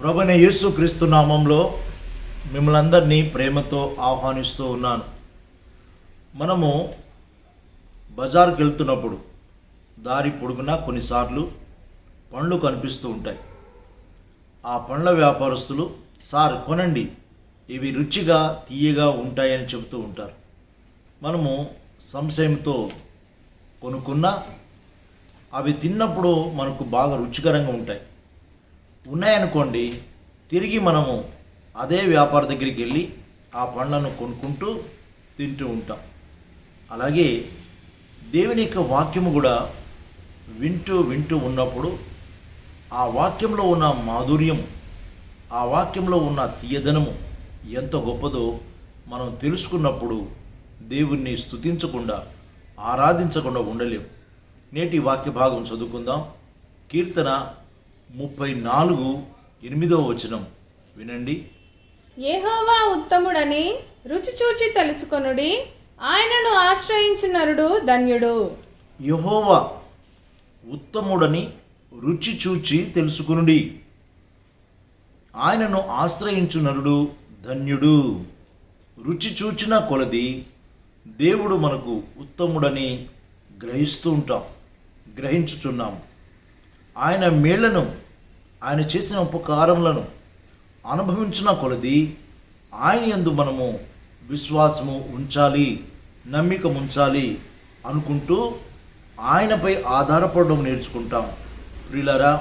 ప్రభువైన యేసుక్రీస్తు నామంలో మిమ్మల్ని అందరినీ ప్రేమతో ఆహ్వానిస్తూ ఉన్నాను. మనము బజార్కి వెళ్తున్నప్పుడు దారి పొడుగునా కొన్నిసార్లు పండ్లు కనిపిస్తూ ఉంటాయి. ఆ పండ్ల వ్యాపారస్తులు, సార్ కొనండి, ఇవి రుచిగా తీయగా ఉంటాయని చెబుతూ ఉంటారు. మనము సంశయంతో కొనుక్కున్నా అవి తిన్నప్పుడు మనకు బాగా రుచికరంగా ఉంటాయి. ఉన్నాయనుకోండి, తిరిగి మనము అదే వ్యాపారి దగ్గరికి వెళ్ళి ఆ పండ్లను కొనుక్కుంటూ తింటూ ఉంటాం. అలాగే దేవుని యొక్క వాక్యము కూడా వింటూ ఉన్నప్పుడు ఆ వాక్యంలో ఉన్న మాధుర్యం, ఆ వాక్యంలో ఉన్న తీయదనము ఎంత గొప్పదో మనం తెలుసుకున్నప్పుడు దేవుణ్ణి స్తుతించకుండా ఆరాధించకుండా ఉండలేం. నేటి వాక్య భాగం చదువుకుందాం. కీర్తన 34:8 వినండి. యెహోవా ఉత్తముడని రుచి చూచి తెలుసుకొనుడి, ఆయనను ఆశ్రయించు నరుడు ధన్యుడు. యెహోవా ఉత్తముడని రుచి చూచి తెలుసుకొనుడి, ఆయనను ఆశ్రయించు నరుడు ధన్యుడు. రుచి చూచిన కొలది దేవుడు మనకు ఉత్తముడని గ్రహించుచున్నాం. ఆయన మేళ్లను, ఆయన చేసిన ఉపకారములను అనుభవించిన కొలది ఆయన యందు మనము విశ్వాసము ఉంచాలి, నమ్మిక ఉంచాలి అనుకుంటూ ఆయనపై ఆధారపడడం నేర్చుకుంటాం. ప్రియులారా,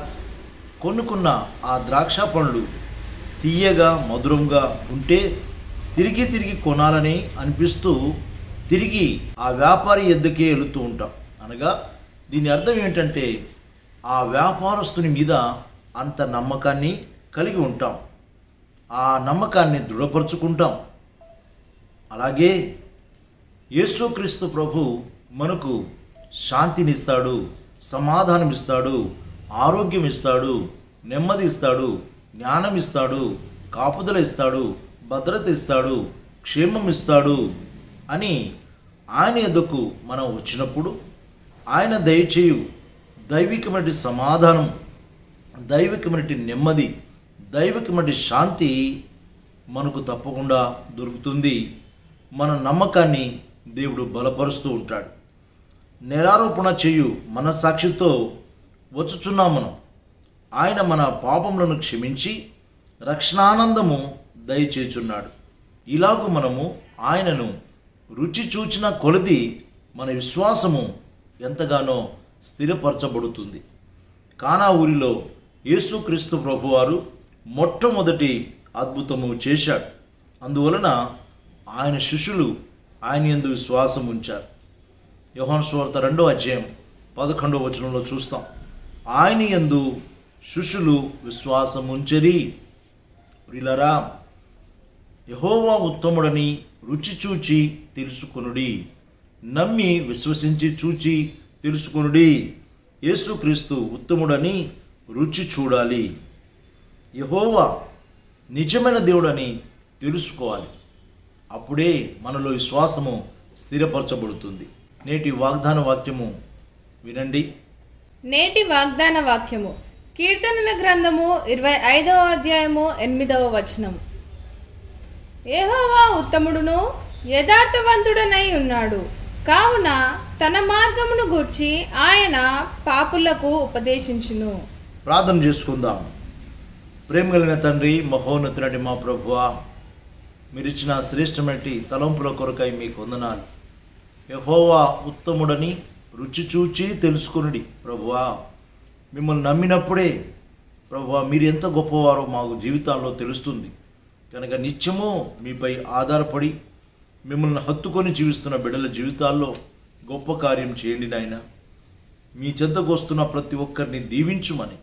కొనుక్కున్న ఆ ద్రాక్ష పండ్లు తీయగా మధురంగా ఉంటే తిరిగి కొనాలని అనిపిస్తూ తిరిగి ఆ వ్యాపారి ఎద్దుకే వెళుతూ ఉంటాం. అనగా దీని అర్థం ఏంటంటే ఆ వ్యాపారస్తుని మీద అంత నమ్మకాన్ని కలిగి ఉంటాం, ఆ నమ్మకాన్ని దృఢపరుచుకుంటాం. అలాగే యేసుక్రీస్తు ప్రభు మనకు శాంతినిస్తాడు, సమాధానం ఇస్తాడు, ఆరోగ్యం ఇస్తాడు, నెమ్మది ఇస్తాడు, జ్ఞానం ఇస్తాడు, కాపుదల ఇస్తాడు, భద్రత ఇస్తాడు, క్షేమం ఇస్తాడు అని ఆయన ఎదుకు మనం వచ్చినప్పుడు ఆయన దయచేయు దైవికమైన సమాధానం, దైవికమైన నెమ్మది, దైవికమైన శాంతి మనకు తప్పకుండా దొరుకుతుంది. మన నమ్మకాన్ని దేవుడు బలపరుస్తూ ఉంటాడు. నిరారోపణ చేయు మనస్సాక్షితో వచ్చుచున్నాం మనం. ఆయన మన పాపములను క్షమించి రక్షణానందము దయచేచున్నాడు. ఇలాగూ మనము ఆయనను రుచి చూచిన కొలది మన విశ్వాసము ఎంతగానో స్థిరపరచబడుతుంది. కానా ఊరిలో యేసుక్రీస్తు ప్రభువారు మొట్టమొదటి అద్భుతము చేశాడు. అందువలన ఆయన శిష్యులు ఆయన యందు విశ్వాసం ఉంచారు. యోహాను సువార్త 2:11 చూస్తాం. ఆయన యందు శిష్యులు విశ్వాసం ఉంచరి. ప్రియులారా, యెహోవా ఉత్తముడని రుచి చూచి తెలుసుకొనుడి, నమ్మి విశ్వసించి చూచి తెలుసుకొనుడి. యేసుక్రీస్తు ఉత్తముడని రుచి చూడాలి. యెహోవా నిజమైన దేవుడని తెలుసుకోవాలి. అప్పుడే మనలో విశ్వాసము స్థిరపరచబడుతుంది. నేటి వాగ్దాన వాక్యము వినండి. నేటి వాగ్దాన వాక్యము కీర్తనల గ్రంథము 25:8. యెహోవా ఉత్తముడును యథార్థవంతుడనై ఉన్నాడు, కావున తన మార్గమును గూర్చి ఆయన పాపులకు ఉపదేశించును. ప్రార్థన చేసుకుందాం. ప్రేమ కలిగిన తండ్రి, మహోన్నతుడైన మా ప్రభువా, మీరిచ్చిన శ్రేష్టమైన తలంపుల కొరకై మీకు వందనాలు. యెహోవా ఉత్తముడని రుచి చూచి తెలుసుకొనుడి. ప్రభువా, మిమ్మల్ని నమ్మినప్పుడే ప్రభువా మీరు ఎంత గొప్పవారో మాకు జీవితాల్లో తెలుస్తుంది. కనుక నిత్యము మీపై ఆధారపడి మిమ్మల్ని హత్తుకొని జీవిస్తున్న బిడ్డల జీవితాల్లో గొప్ప కార్యం చేయండి నాయన. మీ చెంతకు వస్తున్న ప్రతి ఒక్కరిని దీవించుమని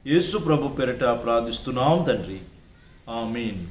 యేసు ప్రభు పేరిట ప్రార్థిస్తున్నాం తండ్రి. ఆమేన్.